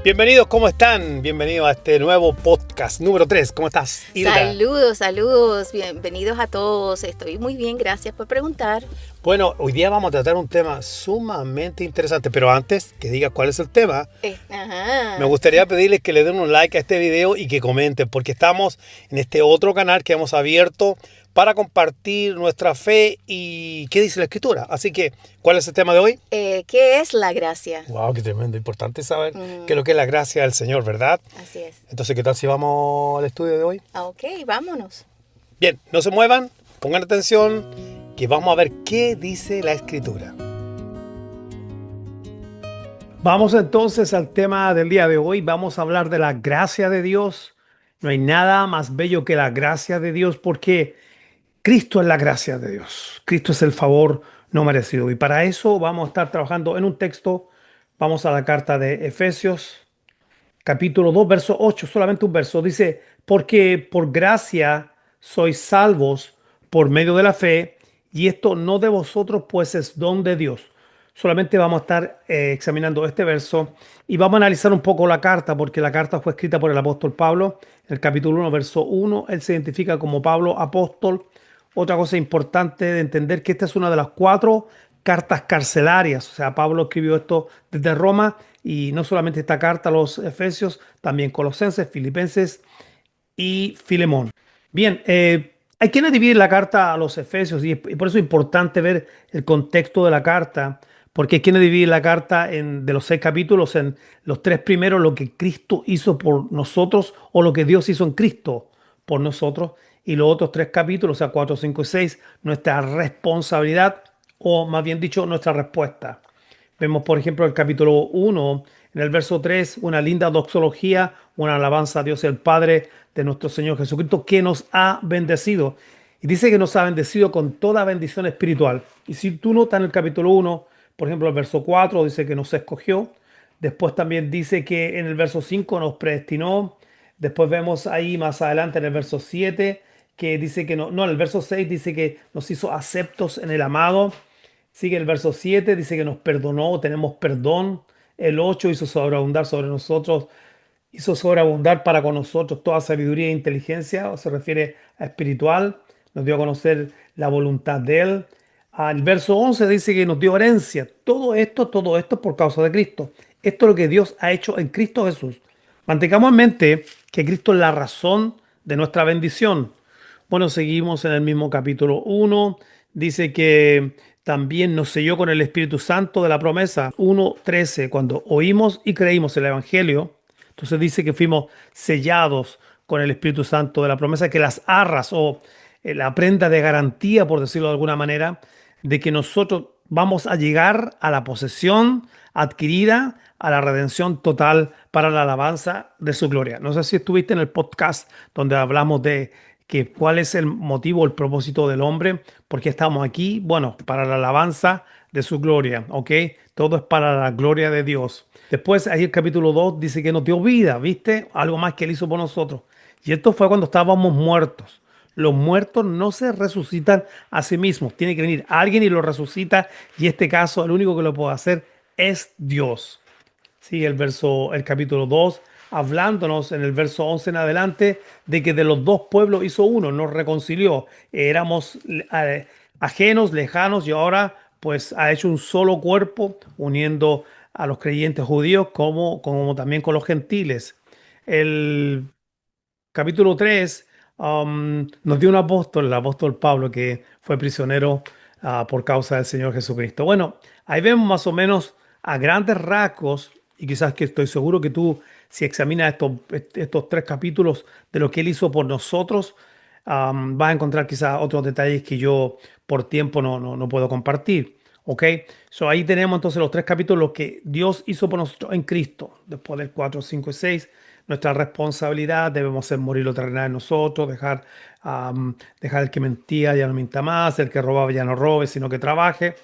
Bienvenidos, ¿cómo están? Bienvenidos a este nuevo podcast número 3. ¿Cómo estás, Hilda? Saludos, bienvenidos a todos. Estoy muy bien, gracias por preguntar. Bueno, hoy día vamos a tratar un tema sumamente interesante, pero antes que digas cuál es el tema, me gustaría pedirles que le den un like a este video y que comenten, porque estamos en este otro canal que hemos abierto para compartir nuestra fe y qué dice la Escritura. Así que, ¿cuál es el tema de hoy? ¿Qué es la gracia? Wow, qué tremendo, importante saber qué es lo que es la gracia del Señor, ¿verdad? Así es. Entonces, ¿qué tal si vamos al estudio de hoy? Ok, vámonos. Bien, no se muevan, pongan atención, que vamos a ver qué dice la Escritura. Vamos entonces al tema del día de hoy. Vamos a hablar de la gracia de Dios. No hay nada más bello que la gracia de Dios porque Cristo es la gracia de Dios. Cristo es el favor no merecido. Y para eso vamos a estar trabajando en un texto. Vamos a la carta de Efesios, capítulo 2, verso 8, solamente un verso. Dice, porque por gracia sois salvos por medio de la fe, y esto no de vosotros, pues es don de Dios. Solamente vamos a estar examinando este verso y vamos a analizar un poco la carta, porque la carta fue escrita por el apóstol Pablo. En el capítulo 1, verso 1, él se identifica como Pablo, apóstol. Otra cosa importante de entender que esta es una de las 4 cartas carcelarias. O sea, Pablo escribió esto desde Roma y no solamente esta carta a los Efesios, también Colosenses, Filipenses y Filemón. Bien, hay quienes dividen la carta a los Efesios y por eso es importante ver el contexto de la carta, porque hay quienes dividen la carta de los 6 capítulos en los 3 primeros, lo que Cristo hizo por nosotros o lo que Dios hizo en Cristo por nosotros, y los otros 3 capítulos, o sea, 4, 5 y 6, nuestra responsabilidad o más bien dicho, nuestra respuesta. Vemos, por ejemplo, el capítulo 1, en el verso 3, una linda doxología, una alabanza a Dios el Padre de nuestro Señor Jesucristo, que nos ha bendecido. Y dice que nos ha bendecido con toda bendición espiritual. Y si tú notas en el capítulo 1, por ejemplo, el verso 4 dice que nos escogió. Después también dice que en el verso 5 nos predestinó. Después vemos ahí más adelante en el verso 7 que dice que no, en el verso 6 dice que nos hizo aceptos en el amado. Sigue el verso 7, dice que nos perdonó, tenemos perdón. El 8 hizo sobreabundar sobre nosotros, hizo sobreabundar para con nosotros toda sabiduría e inteligencia, o se refiere a espiritual, nos dio a conocer la voluntad de Él. El verso 11 dice que nos dio herencia. Todo esto por causa de Cristo. Esto es lo que Dios ha hecho en Cristo Jesús. Mantengamos en mente que Cristo es la razón de nuestra bendición. Bueno, seguimos en el mismo capítulo 1. Dice que también nos selló con el Espíritu Santo de la promesa. 1:13, cuando oímos y creímos el Evangelio. Entonces dice que fuimos sellados con el Espíritu Santo de la promesa, que las arras o la prenda de garantía, por decirlo de alguna manera, de que nosotros vamos a llegar a la posesión adquirida, a la redención total para la alabanza de su gloria. No sé si estuviste en el podcast donde hablamos de que cuál es el motivo, el propósito del hombre, por qué estamos aquí. Bueno, para la alabanza de su gloria, ¿ok? Todo es para la gloria de Dios. Después, ahí el capítulo 2 dice que nos dio vida, ¿viste? Algo más que Él hizo por nosotros. Y esto fue cuando estábamos muertos. Los muertos no se resucitan a sí mismos. Tiene que venir alguien y lo resucita. Y en este caso, el único que lo puede hacer es Dios. Sigue el capítulo 2, hablándonos en el verso 11 en adelante de que de los dos pueblos hizo uno, nos reconcilió. Éramos ajenos, lejanos y ahora pues ha hecho un solo cuerpo uniendo a los creyentes judíos como también con los gentiles. El capítulo 3 nos dio un apóstol, el apóstol Pablo, que fue prisionero por causa del Señor Jesucristo. Bueno, ahí vemos más o menos a grandes rasgos, y quizás que estoy seguro que tú, si examinas estos 3 capítulos de lo que Él hizo por nosotros, vas a encontrar quizás otros detalles que yo por tiempo no puedo compartir. ¿Ok? So, ahí tenemos entonces los 3 capítulos que Dios hizo por nosotros en Cristo. Después del 4, 5 y 6, nuestra responsabilidad, debemos hacer morir lo terrenal en nosotros, dejar el que mentía ya no mienta más, el que robaba ya no robe, sino que trabaje.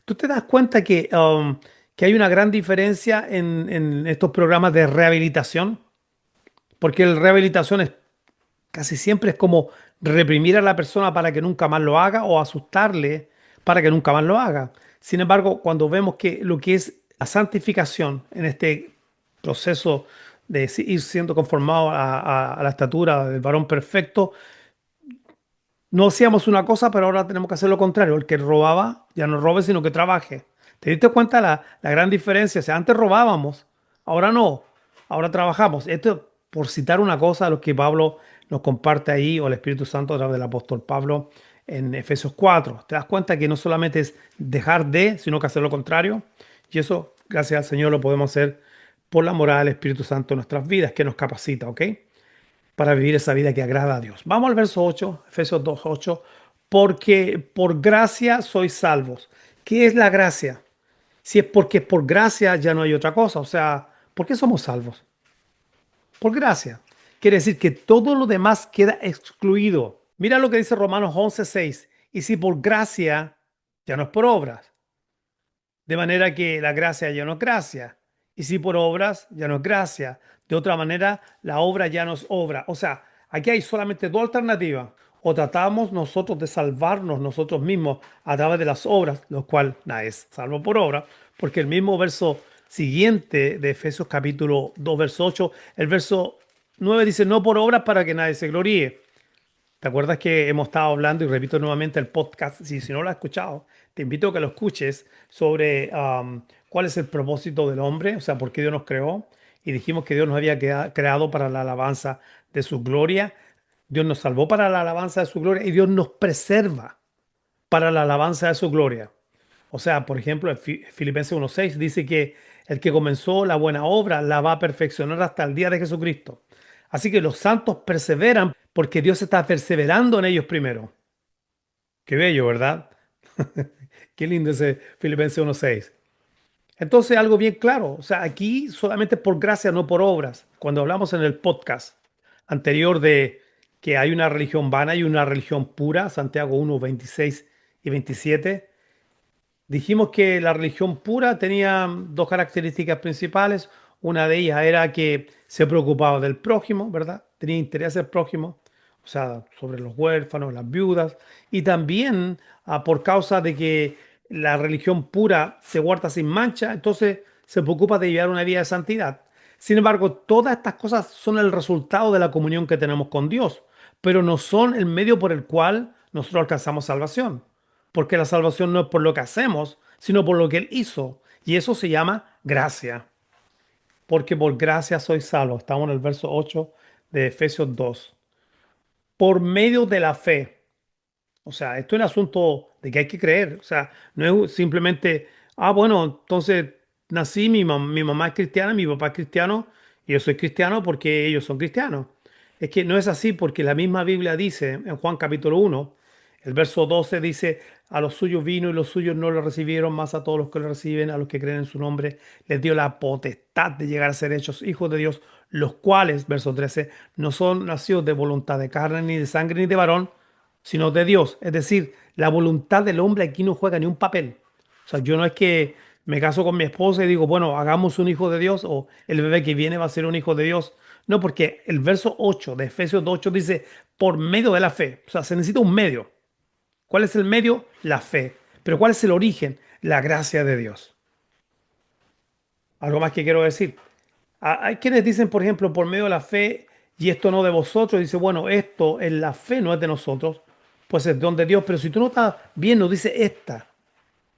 Tú te das cuenta que hay una gran diferencia en estos programas de rehabilitación, porque la rehabilitación casi siempre es como reprimir a la persona para que nunca más lo haga o asustarle para que nunca más lo haga. Sin embargo, cuando vemos que lo que es la santificación en este proceso de ir siendo conformado a la estatura del varón perfecto, no hacíamos una cosa, pero ahora tenemos que hacer lo contrario. El que robaba, ya no robe, sino que trabaje. ¿Te diste cuenta la gran diferencia? O sea, antes robábamos, ahora no, ahora trabajamos. Esto por citar una cosa, lo que Pablo nos comparte ahí, o el Espíritu Santo a través del apóstol Pablo en Efesios 4. ¿Te das cuenta que no solamente es dejar de, sino que hacer lo contrario? Y eso, gracias al Señor, lo podemos hacer por la morada del Espíritu Santo en nuestras vidas, que nos capacita, ¿ok? Para vivir esa vida que agrada a Dios. Vamos al verso 8, Efesios 2:8, porque por gracia sois salvos. ¿Qué es la gracia? Si es porque es por gracia, ya no hay otra cosa. O sea, ¿por qué somos salvos? Por gracia. Quiere decir que todo lo demás queda excluido. Mira lo que dice Romanos 11:6. Y si por gracia, ya no es por obras. De manera que la gracia ya no es gracia. Y si por obras, ya no es gracia. De otra manera, la obra ya no es obra. O sea, aquí hay solamente dos alternativas. O tratamos nosotros de salvarnos nosotros mismos a través de las obras, lo cual nada es salvo por obra, porque el mismo verso siguiente de Efesios capítulo 2, verso 8, el verso 9 dice, no por obras para que nadie se gloríe. ¿Te acuerdas que hemos estado hablando, y repito nuevamente el podcast, si no lo has escuchado, te invito a que lo escuches sobre cuál es el propósito del hombre, o sea, por qué Dios nos creó? Y dijimos que Dios nos había creado para la alabanza de su gloria, Dios nos salvó para la alabanza de su gloria y Dios nos preserva para la alabanza de su gloria. O sea, por ejemplo, en Filipenses 1:6 dice que el que comenzó la buena obra la va a perfeccionar hasta el día de Jesucristo. Así que los santos perseveran porque Dios está perseverando en ellos primero. Qué bello, ¿verdad? Qué lindo ese Filipenses 1:6. Entonces, algo bien claro. O sea, aquí solamente por gracia, no por obras. Cuando hablamos en el podcast anterior de que hay una religión vana y una religión pura, Santiago 1:26 y 27. Dijimos que la religión pura tenía dos características principales. Una de ellas era que se preocupaba del prójimo, ¿verdad? Tenía interés en el prójimo, o sea, sobre los huérfanos, las viudas. Y también por causa de que la religión pura se guarda sin mancha, entonces se preocupa de llevar una vida de santidad. Sin embargo, todas estas cosas son el resultado de la comunión que tenemos con Dios, pero no son el medio por el cual nosotros alcanzamos salvación. Porque la salvación no es por lo que hacemos, sino por lo que Él hizo. Y eso se llama gracia. Porque por gracia soy salvo. Estamos en el verso 8 de Efesios 2. Por medio de la fe. O sea, esto es un asunto de que hay que creer. O sea, no es simplemente, bueno, entonces nací, mi mamá es cristiana, mi papá es cristiano, y yo soy cristiano porque ellos son cristianos. Es que no es así porque la misma Biblia dice en Juan capítulo 1, el verso 12 dice, a los suyos vino y los suyos no lo recibieron, más a todos los que lo reciben, a los que creen en su nombre, les dio la potestad de llegar a ser hechos hijos de Dios, los cuales, verso 13, no son nacidos de voluntad de carne, ni de sangre, ni de varón, sino de Dios. Es decir, la voluntad del hombre aquí no juega ni un papel. O sea, yo no es que me caso con mi esposa y digo, bueno, hagamos un hijo de Dios o el bebé que viene va a ser un hijo de Dios. No, porque el verso 8 de Efesios 2:8 dice, por medio de la fe. O sea, se necesita un medio. ¿Cuál es el medio? La fe. Pero ¿cuál es el origen? La gracia de Dios. Algo más que quiero decir. Hay quienes dicen, por ejemplo, por medio de la fe, y esto no de vosotros, dice, bueno, esto en la fe no es de nosotros, pues es don de Dios, pero si tú no estás bien, no dice esta,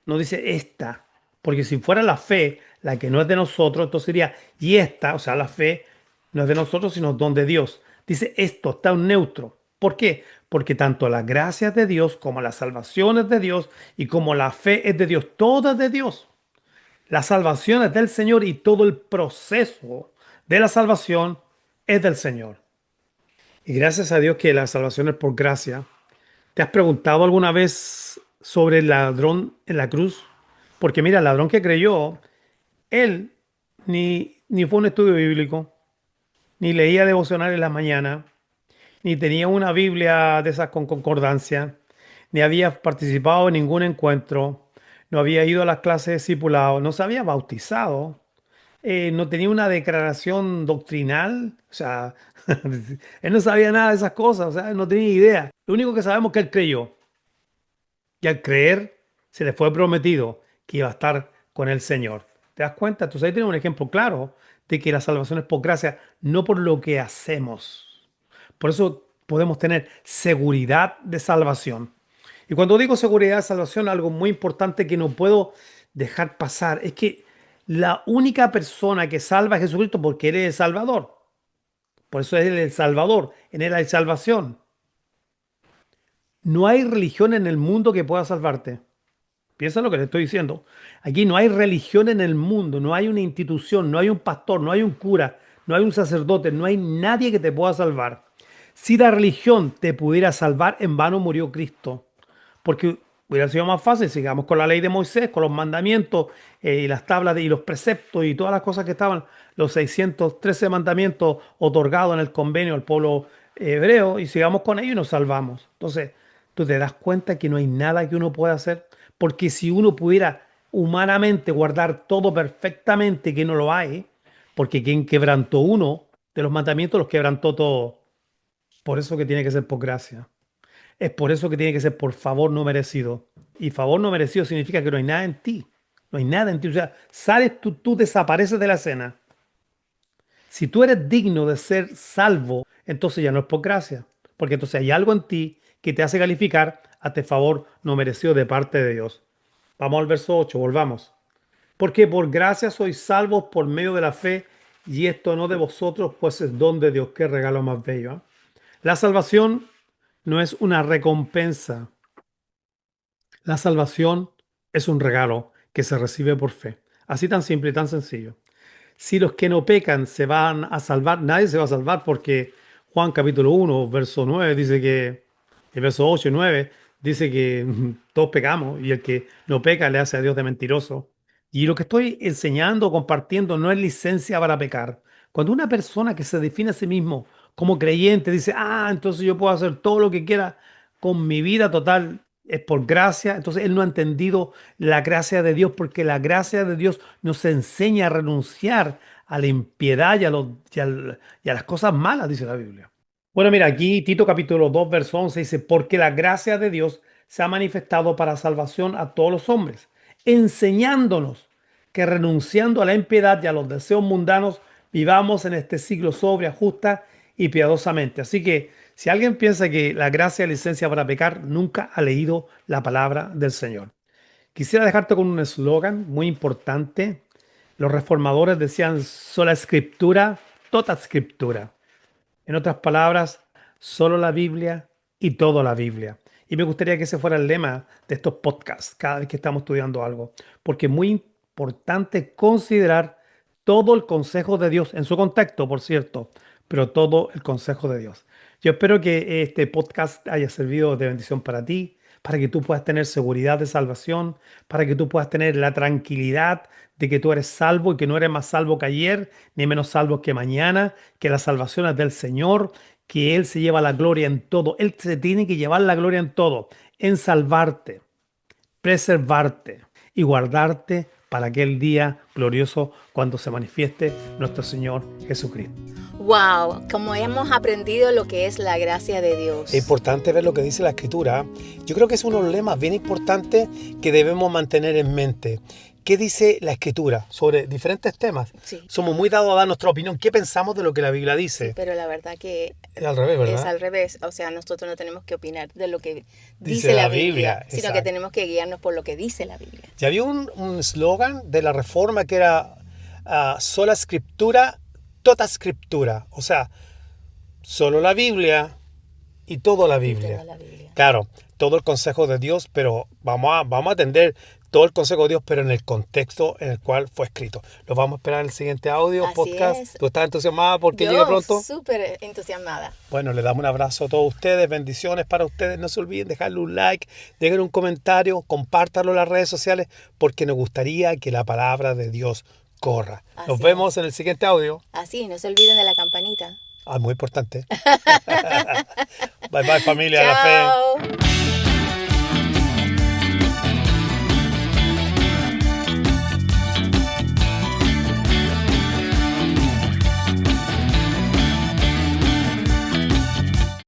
no dice esta, porque si fuera la fe la que no es de nosotros, entonces sería, y esta, o sea, la fe no es de nosotros, sino don de Dios. Dice esto, está un neutro. ¿Por qué? Porque tanto las gracias de Dios como la salvación es de Dios y como la fe es de Dios, todo es de Dios. La salvación es del Señor y todo el proceso de la salvación es del Señor. Y gracias a Dios que la salvación es por gracia. ¿Te has preguntado alguna vez sobre el ladrón en la cruz? Porque mira, el ladrón que creyó, él ni fue a un estudio bíblico, ni leía devocional en la mañana, ni tenía una Biblia de esas con concordancia, ni había participado en ningún encuentro, no había ido a las clases de discipulado, no se había bautizado, no tenía una declaración doctrinal, o sea, él no sabía nada de esas cosas, o sea, él no tenía idea. Lo único que sabemos es que él creyó, y al creer se le fue prometido que iba a estar con el Señor. ¿Te das cuenta? Entonces ahí tenemos un ejemplo claro de que la salvación es por gracia, no por lo que hacemos. Por eso podemos tener seguridad de salvación. Y cuando digo seguridad de salvación, algo muy importante que no puedo dejar pasar es que la única persona que salva es Jesucristo porque Él es el Salvador. Por eso es Él el Salvador, en Él hay salvación. No hay religión en el mundo que pueda salvarte. Piensa lo que te estoy diciendo. Aquí no hay religión en el mundo, no hay una institución, no hay un pastor, no hay un cura, no hay un sacerdote, no hay nadie que te pueda salvar. Si la religión te pudiera salvar, en vano murió Cristo. Porque hubiera sido más fácil, sigamos con la ley de Moisés, con los mandamientos y las tablas y los preceptos y todas las cosas que estaban, los 613 mandamientos otorgados en el convenio al pueblo hebreo, y sigamos con ellos y nos salvamos. Entonces, tú te das cuenta que no hay nada que uno pueda hacer, porque si uno pudiera humanamente guardar todo perfectamente, que no lo hay, porque quien quebrantó uno de los mandamientos los quebrantó todo. Por eso que tiene que ser por gracia. Es por eso que tiene que ser por favor no merecido. Y favor no merecido significa que no hay nada en ti. No hay nada en ti. O sea, sales tú desapareces de la escena. Si tú eres digno de ser salvo, entonces ya no es por gracia. Porque entonces hay algo en ti que te hace calificar a este favor no merecido de parte de Dios. Vamos al verso 8, volvamos. Porque por gracia sois salvos por medio de la fe, y esto no de vosotros, pues es don de Dios. Qué regalo más bello. La salvación no es una recompensa. La salvación es un regalo que se recibe por fe. Así tan simple y tan sencillo. Si los que no pecan se van a salvar, nadie se va a salvar porque Juan capítulo 1 verso 9 dice que, el verso 8 y 9 dice que todos pecamos y el que no peca le hace a Dios de mentiroso. Y lo que estoy enseñando, compartiendo, no es licencia para pecar. Cuando una persona que se define a sí mismo como creyente dice, entonces yo puedo hacer todo lo que quiera con mi vida total, es por gracia, entonces él no ha entendido la gracia de Dios, porque la gracia de Dios nos enseña a renunciar a la impiedad y a las cosas malas, dice la Biblia. Bueno, mira, aquí Tito capítulo 2 verso 11 dice, porque la gracia de Dios se ha manifestado para salvación a todos los hombres, enseñándonos que renunciando a la impiedad y a los deseos mundanos, vivamos en este siglo sobria, justa y piadosamente. Así que si alguien piensa que la gracia es licencia para pecar, nunca ha leído la palabra del Señor. Quisiera dejarte con un eslogan muy importante. Los reformadores decían sola escritura, tota escritura. En otras palabras, solo la Biblia y todo la Biblia. Y me gustaría que ese fuera el lema de estos podcasts cada vez que estamos estudiando algo, porque es muy importante considerar todo el consejo de Dios, en su contexto, por cierto, pero todo el consejo de Dios. Yo espero que este podcast haya servido de bendición para ti, para que tú puedas tener seguridad de salvación, para que tú puedas tener la tranquilidad de que tú eres salvo y que no eres más salvo que ayer, ni menos salvo que mañana, que la salvación es del Señor, que Él se lleva la gloria en todo. Él se tiene que llevar la gloria en todo, en salvarte, preservarte y guardarte para aquel día glorioso cuando se manifieste nuestro Señor Jesucristo. Wow, como hemos aprendido lo que es la gracia de Dios. Es importante ver lo que dice la Escritura. Yo creo que es uno de los lemas bien importantes que debemos mantener en mente. ¿Qué dice la Escritura sobre diferentes temas? Sí. Somos muy dados a dar nuestra opinión. ¿Qué pensamos de lo que la Biblia dice? Pero la verdad que Es al revés, ¿verdad? es al revés. O sea, nosotros no tenemos que opinar de lo que Dice dice la la Biblia, Biblia, sino que exacto. tenemos que guiarnos por lo que dice la Biblia. Ya había un eslogan de la Reforma que era sola Scriptura, tota Scriptura. O sea, solo la Biblia y toda la Y Biblia. toda la Biblia. Claro, todo el consejo de Dios, pero vamos a atender todo el consejo de Dios, pero en el contexto en el cual fue escrito. Los vamos a esperar en el siguiente audio, Así podcast. es. ¿Tú estás entusiasmada porque llegue Yo pronto? súper entusiasmada. Bueno, le damos un abrazo a todos ustedes, bendiciones para ustedes. No se olviden dejarle un like, dejen un comentario, compártanlo en las redes sociales, porque nos gustaría que la palabra de Dios corra. Nos Así vemos en el siguiente audio. Así, no se olviden de la campanita. Muy importante. Bye bye familia, la fe. Chao.